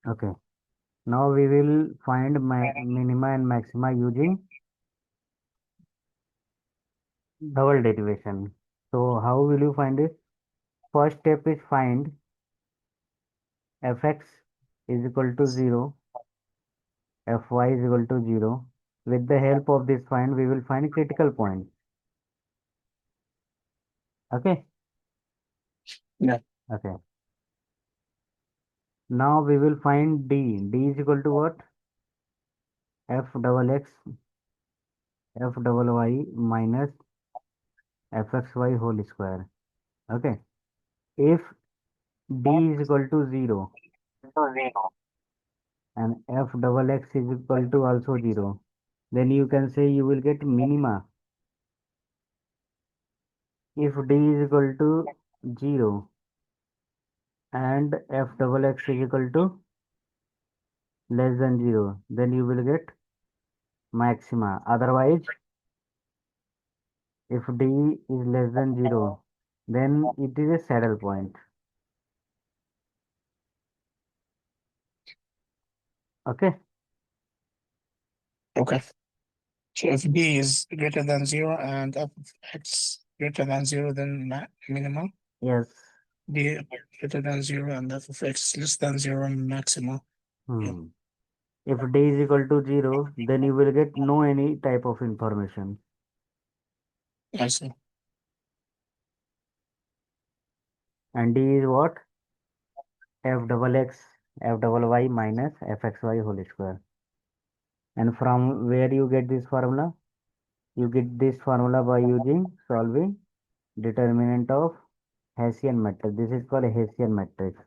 Okay. Now we will find minima and maxima using double derivation. So how will you find it? First step is find fx is equal to 0, fy is equal to 0. With the help of this find, we will find critical point. Okay. Yeah. Okay. Now we will find d. D is equal to what? F double x, f double y minus fxy whole square. Okay. If d is equal to 0 and f double x is equal to also 0, then you can say you will get minima. If d is equal to 0 and f double x is equal to less than 0, then you will get maxima. Otherwise, if d is less than 0, then it is a saddle point. Okay. Okay. So if B is greater than 0 and f of x greater than 0, then minimum. Yes. D greater than 0 and f of x less than 0, maximum. Yeah, Hmm. If d is equal to 0, then you will get no any type of information. I see. And d is what? F double x, f double y minus fxy whole square. And from where you get this formula? You get this formula by using solving determinant of Hessian matrix. This is called a Hessian matrix.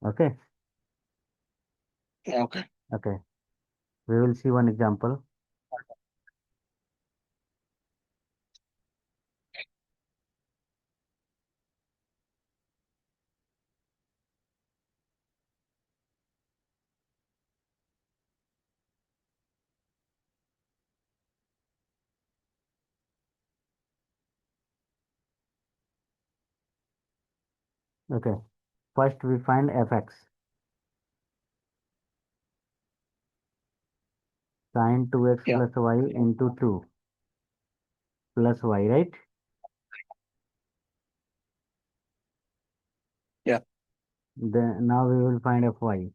Okay. Okay. Okay. We will see one example. Okay. First we find fx. Sin 2x Yeah. plus y into 2 plus y, right? Yeah. Then now we will find fy.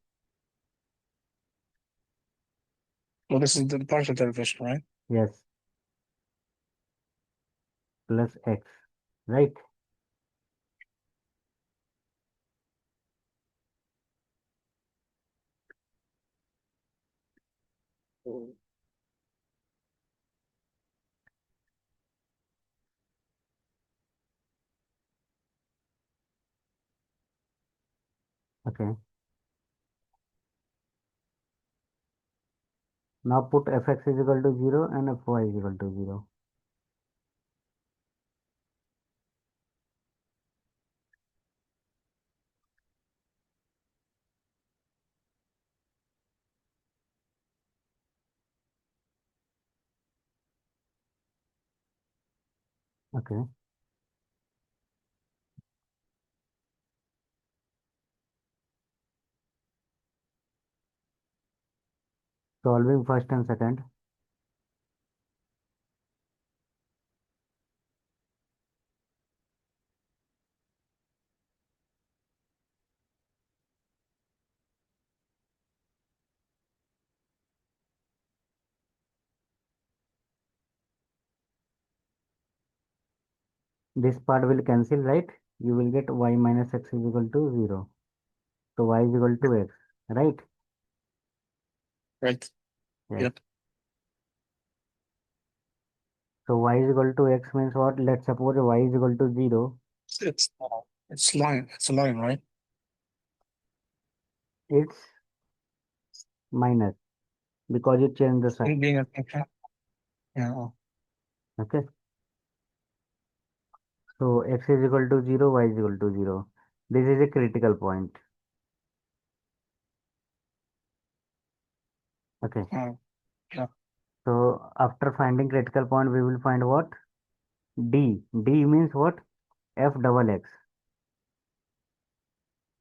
Well, this is the partial derivation, right? Yes. Plus x, right? Okay. Now put fx is equal to 0 and fy is equal to 0. Okay. Solving first and second. This part will cancel, right? You will get y minus x is equal to 0. So y is equal to x, right? Right. Yes. Yep. So y is equal to x means what? Let's suppose y is equal to 0. It's it's line. It's a line, right? It's minus because you change the sign. In being a function. Yeah. Okay. So x is equal to 0, y is equal to 0. This is a critical point. Okay. Yeah. So after finding critical point, we will find what? D. D means what? F double x.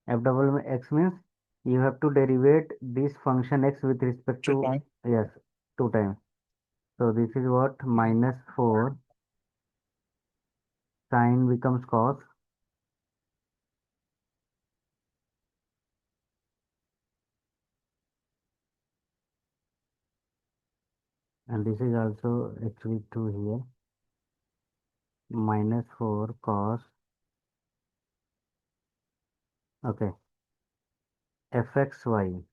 F double x means You have to derivate this function x with respect Two to, times. yes, 2 times. So this is what, minus 4 sine becomes cos, and this is also actually 2 here, minus 4 cos, okay, fxy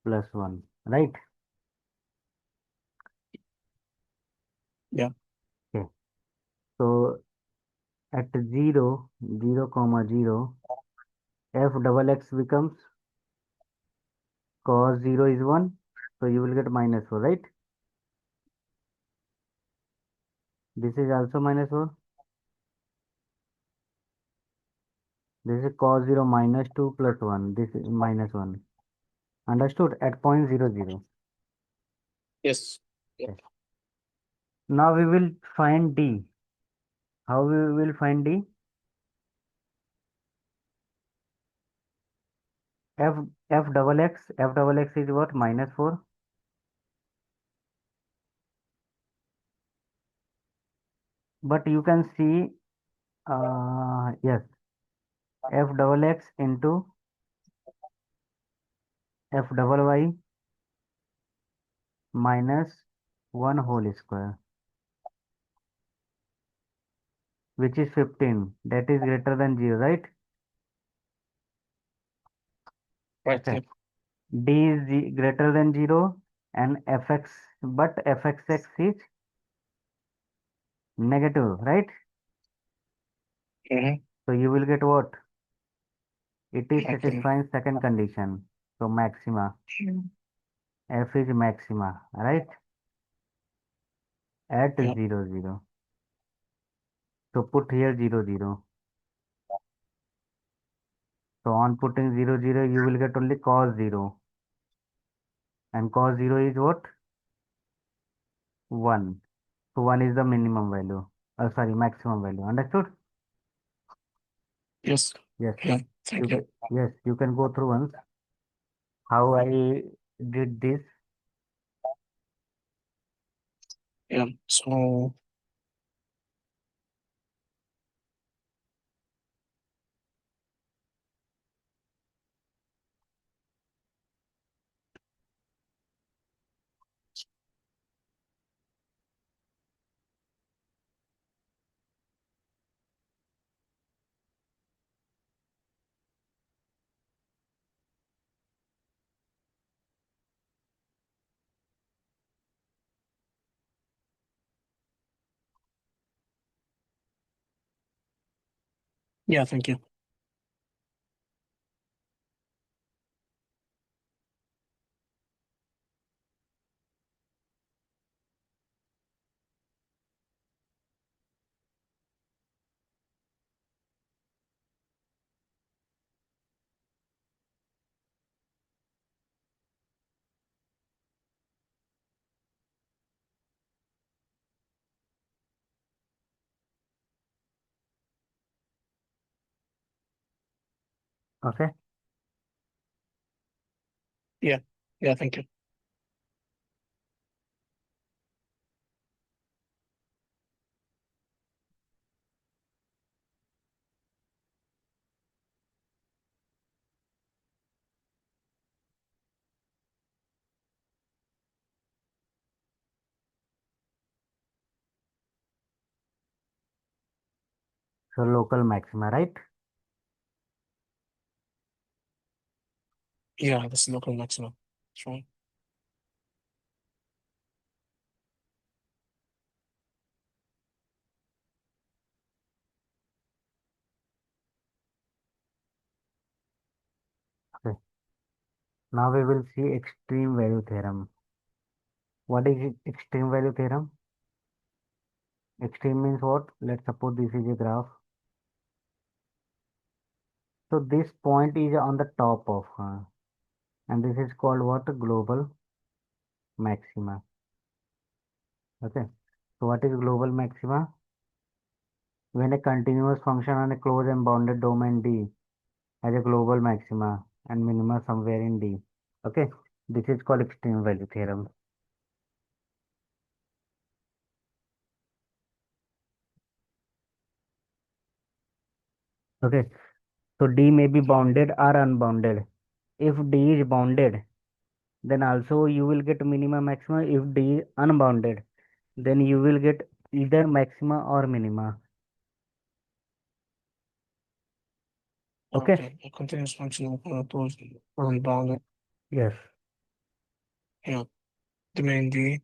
plus 1, right? Yeah. Okay. So at 0, 0 comma 0, f double x becomes cos 0 is 1. So you will get minus 4, right? This is also minus 4. This is cos 0 minus 2 plus 1. This is minus 1. Understood? At point 0, 0. Yes. Okay. Now we will find D. How we will find D? F F double x is what? Minus 4. But you can see, yes, F double x into F double y minus 1 whole square, which is 15. That is greater than 0, right? Right. Okay. Yep. D is greater than 0 and fx, but fxx is negative, right? Mm-hmm. So you will get what? It is Maxima. satisfying second condition. So maxima. F is maxima, right? At Yep. 0, 0. So put here 0, 0. So on putting 0, 0, you will get only cos 0. And cos 0 is what? 1. So 1 is the minimum value. Sorry, maximum value. Understood? Yes. Yes. Yeah. You Thank you. can, yes, you can go through once how I did this. Yeah. So yeah. Thank you. Okay. Yeah. Yeah. Thank you. So local maxima, right? Yeah. That's local maximum. That's right. Okay. Now we will see extreme value theorem. What is extreme value theorem? Extreme means what? Let's suppose this is a graph. So this point is on the top of and this is called what? Global maxima. Okay. So what is global maxima? When a continuous function on a closed and bounded domain D has a global maxima and minima somewhere in D. Okay. This is called extreme value theorem. Okay. So D may be bounded or unbounded. If D is bounded, then also you will get minima maxima. If D is unbounded, then you will get either maxima or minima. Okay? Okay, a continuous function of closed or unbounded. Yes. Yeah, domain D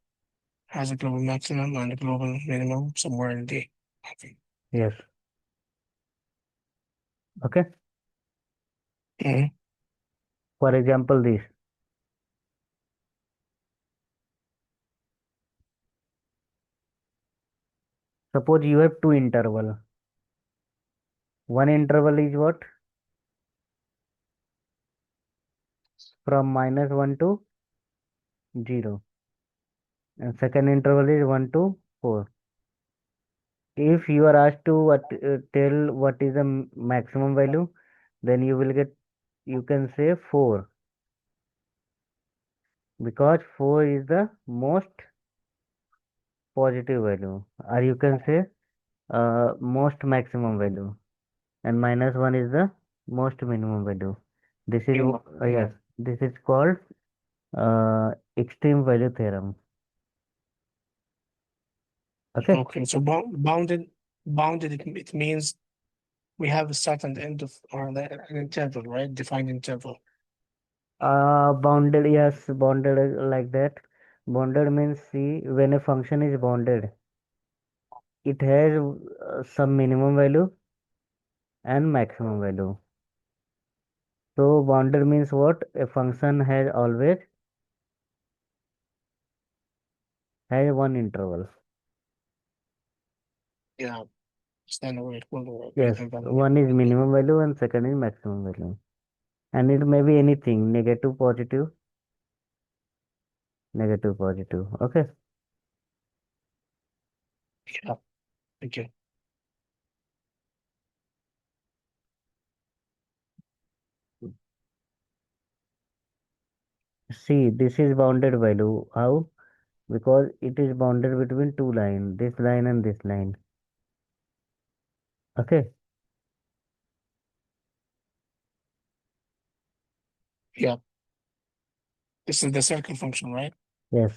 has a global maximum and a global minimum somewhere in D. Okay. Yes. Okay. Mhm. For example, this. Suppose you have two interval. One interval is what? From minus 1 to 0. And second interval is 1 to 4. If you are asked to tell what is the maximum value, then you will get, you can say 4, because 4 is the most positive value, or you can say most maximum value, and minus 1 is the most minimum value. This is yes, this is called extreme value theorem. Okay. Okay, so bounded, it means we have a start and end of, or an interval, right? Defined interval. Bounded, yes, bounded like that. Bounded means, see, when a function is bounded, it has some minimum value and maximum value. So bounded means what? A function has always has one interval. Yeah, standard rate will Yes, greater than. one is minimum value and second is maximum value. And it may be anything, negative, positive, negative, positive. Okay. Yeah, okay. See, this is bounded value. How? Because it is bounded between two lines, this line and this line. Okay. Yeah, this is the circle function, right? Yes.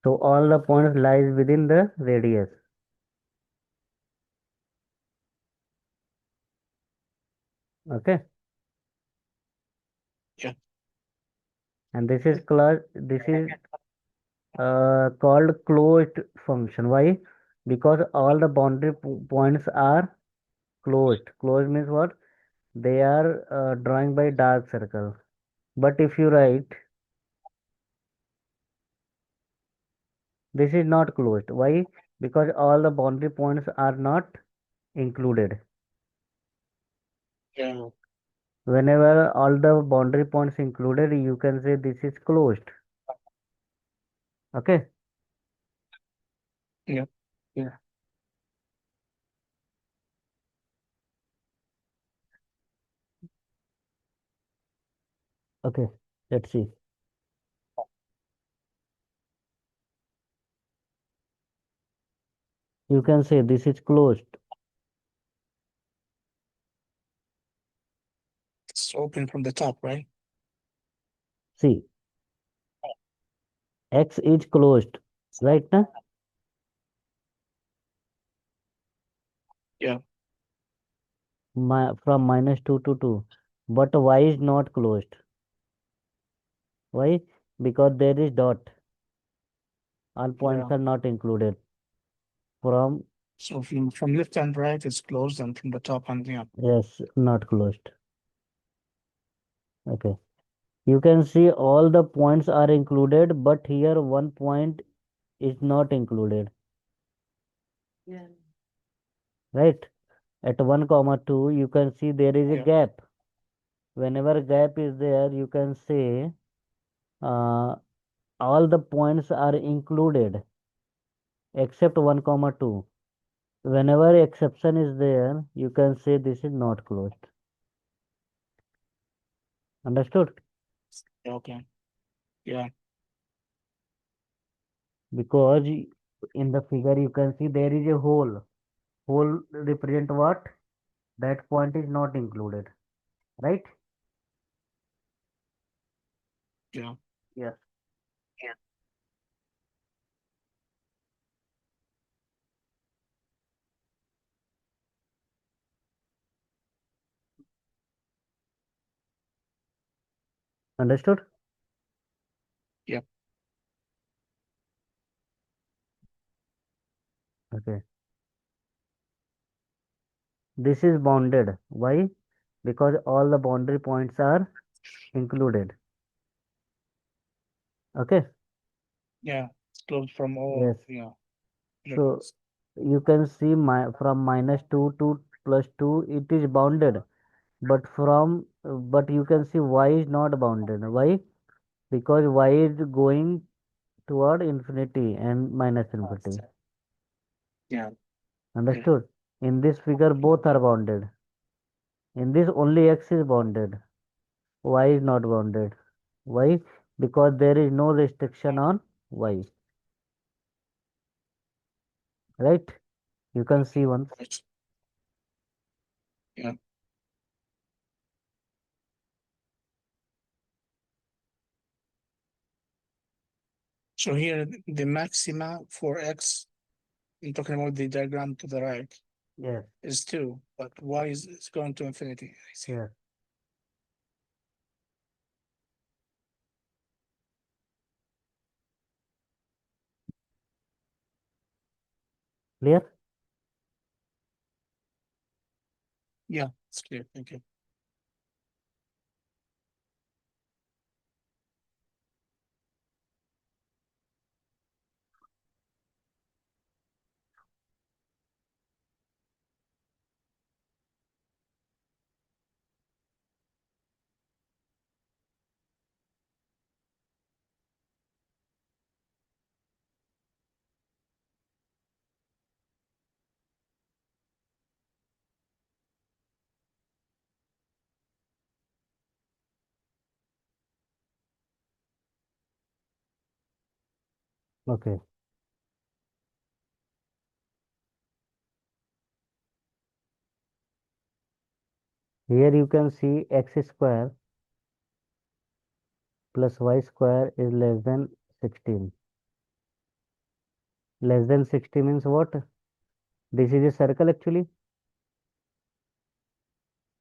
So all the points lies within the radius. Okay. Yeah, And this is called closed function. Why? Because all the boundary points are closed. Closed means what? They are drawing by dark circle. But if you write, this is not closed. Why? Because all the boundary points are not included. yeah, Whenever all the boundary points included, you can say this is closed. Okay? yeah, yeah. Okay. Let's see. You can say this is closed. It's open from the top, right? See, X is closed. Right now? Yeah, From minus 2 to 2. But Y is not closed. Why? Because there is dot. All points yeah. are not included. From, So from left and right, it's closed, and from the top and yeah. yes, not closed. Okay. You can see all the points are included, but here one point is not included. right? At 1 comma 2, you can see there is a Yeah. gap. Whenever gap is there, you can say uh, all the points are included except 1 comma 2. Whenever exception is there, you can say this is not closed. Understood? Okay. Yeah. Because in the figure you can see there is a hole. Hole represent what? That point is not included, right? Yeah. Yes. Understood? Yeah. Okay. This is bounded. Why? Because all the boundary points are included. Okay. Yeah. It's closed from all. Yes. Yeah. So Directions. you can see from -2 to +2, it is bounded. But you can see y is not bounded. Why? Because y is going toward infinity and minus infinity. Yeah. Yeah. Understood? In this figure, both are bounded. In this, only x is bounded. Y is not bounded. Why? Because there is no restriction on y. Right? You can see once. Right. Yeah. So here the maxima for x, I'm talking about the diagram to the right, Yes. is 2, but y is going to infinity. I see. Yes. Clear? Yeah, it's clear. Thank you. Okay. Here you can see x square plus y square is less than 16. Less than 60 means what? This is a circle actually,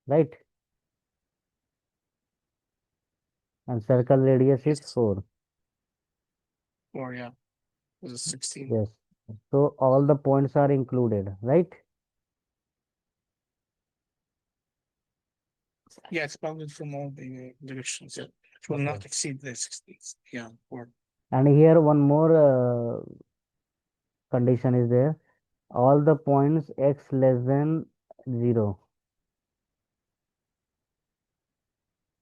right? And circle radius is Yes. 4. Or yeah, this is 16. Yes. So all the points are included, right? Yeah, it's bounded from all the directions. Yeah. It will Okay. not exceed the 16. Yeah. Or And here one more condition is there. All the points x less than 0.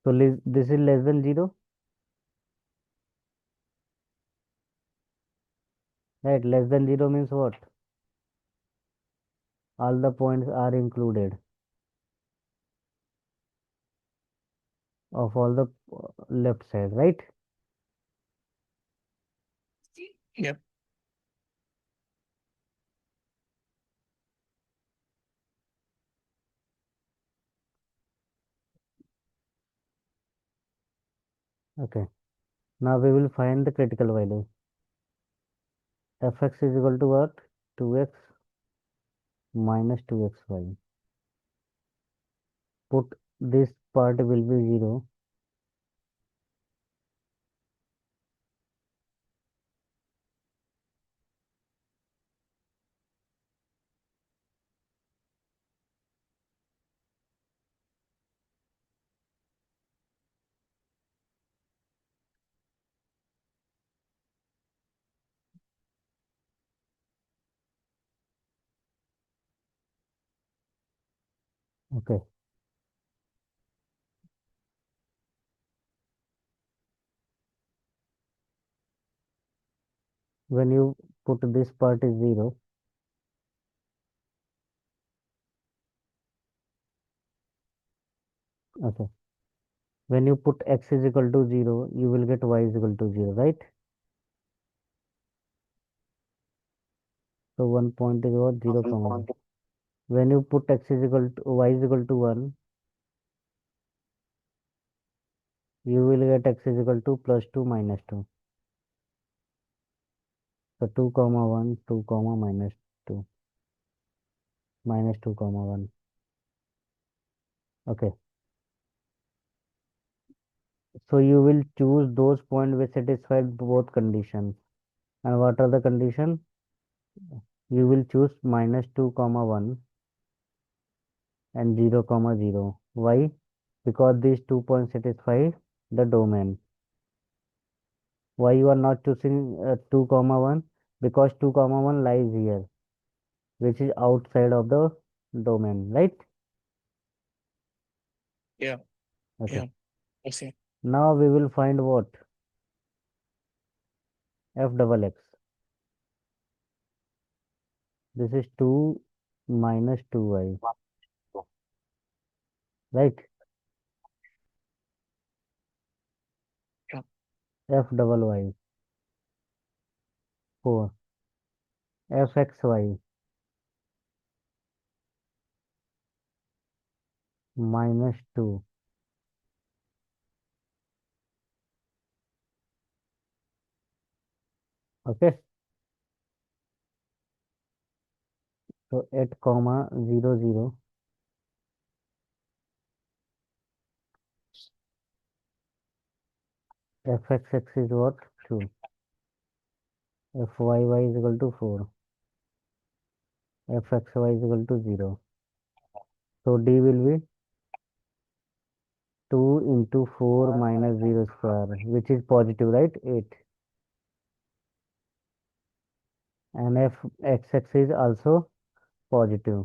So this is less than 0, right? Less than 0 means what? All the points are included of all the left side, right? yep. Okay. Now we will find the critical value. Fx is equal to what? 2x minus 2xy. Put this part will be 0. Okay. When you put this part is 0, okay. When you put x is equal to 0, you will get y is equal to 0, right? So one point is what? 0, comma 1. When you put x is equal to y is equal to 1, you will get x is equal to plus 2 minus 2. So 2 comma 1, 2 comma minus 2, minus 2 comma 1. Okay. So you will choose those points which satisfy both conditions. And what are the conditions? You will choose minus 2 comma 1 and 0 comma 0. Why? Because these 2 points satisfy the domain. Why you are not choosing 2 comma 1? Because 2 comma 1 lies here, which is outside of the domain, right? Yeah, Okay. yeah, I see. Now we will find what? F double x. This is 2 minus 2y, right? Yeah, F double y, 4. Fxy minus 2. Okay. So 8 comma 0 0. Fxx is what? 2. Fyy is equal to 4. Fxy is equal to 0. So d will be 2 into 4 minus 0 square, which is positive, right? 8. And fxx is also positive.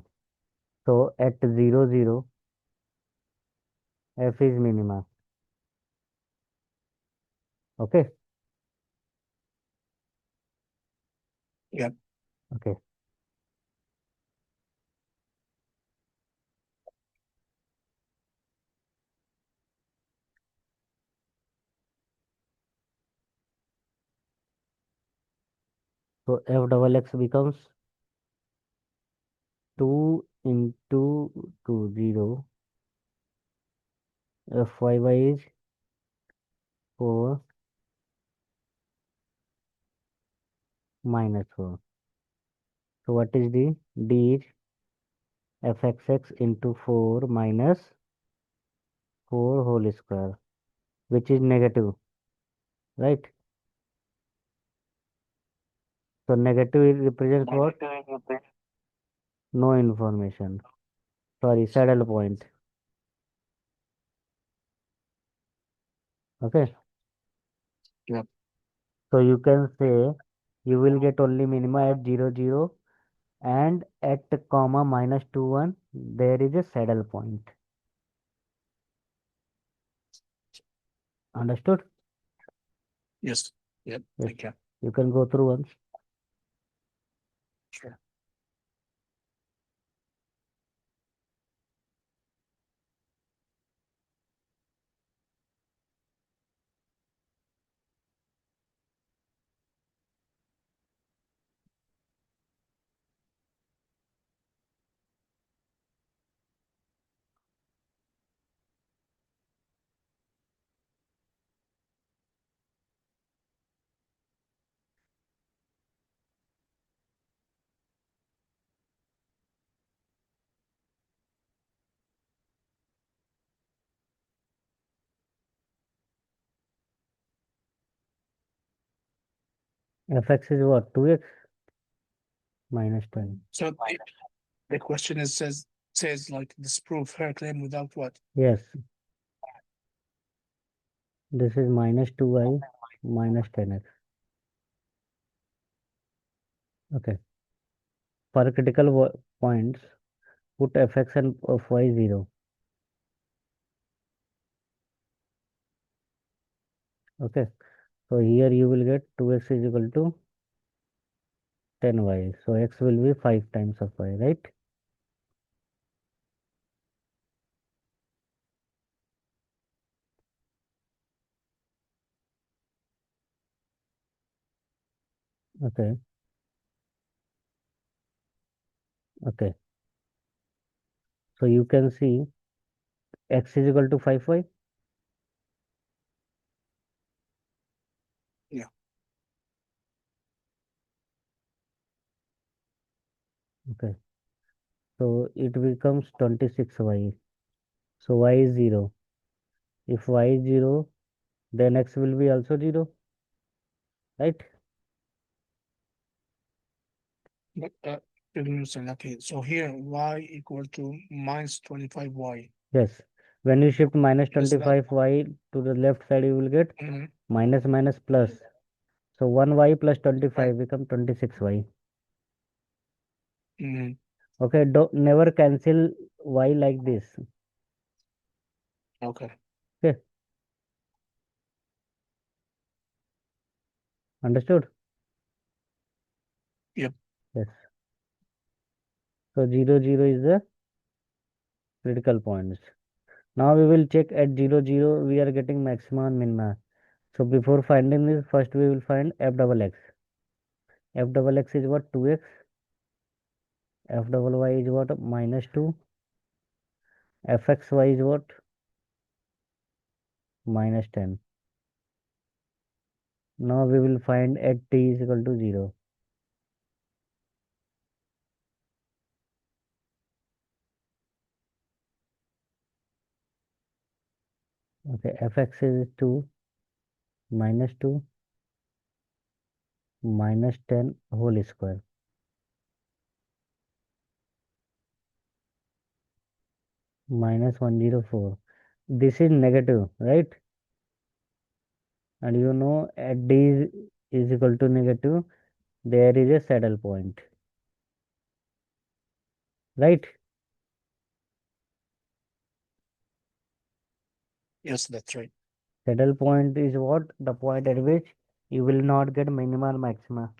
So at 0 0, f is minima. Okay. yeah. Okay. So f double x becomes 2 into 2 0. Fyy is 4 minus 4. So what is d? D is fxx into 4 minus 4 whole square, which is negative, right? So negative represents what? No information. Sorry, saddle point. Okay. Yeah. So you can say you will get only minima at 0 0 and at comma minus 2 1 there is a saddle point. Understood? Yes. Yep. Yes. Thank you. You can go through once. Sure. Fx is what? 2x minus 10. So the question is says like disprove her claim without what? Yes, this is minus 2y minus 10x. Okay. For critical points, put fx and of y 0. Okay, so here you will get 2x is equal to 10y. So x will be 5 times of y, right? Okay, okay. So you can see x is equal to 5y. Yeah. Okay, so it becomes 26y. So y is 0. If y is 0, then x will be also 0, right? But let me understand. Okay, so here y equal to minus 25y. Yes. When you shift minus Is that 25y to the left side, you will get mm, minus minus plus. So 1y plus right? 25 become 26y. Mm, Okay, don't never cancel y like this. okay. Okay, understood? Yep. Yes. So 0, 0 is the critical points. Now we will check at 0, 0, we are getting maxima and minima. So before finding this, first we will find f double x. F double x is what? 2x. F double y is what? Minus 2. Fxy is what? Minus 10. Now we will find at t is equal to 0. Okay, fx is 2 minus 2 minus 10 whole square minus 104. This is negative, right? And you know at d is equal to negative, there is a saddle point, right? Yes, that's right. Saddle point is what? The point at which you will not get minima or maxima.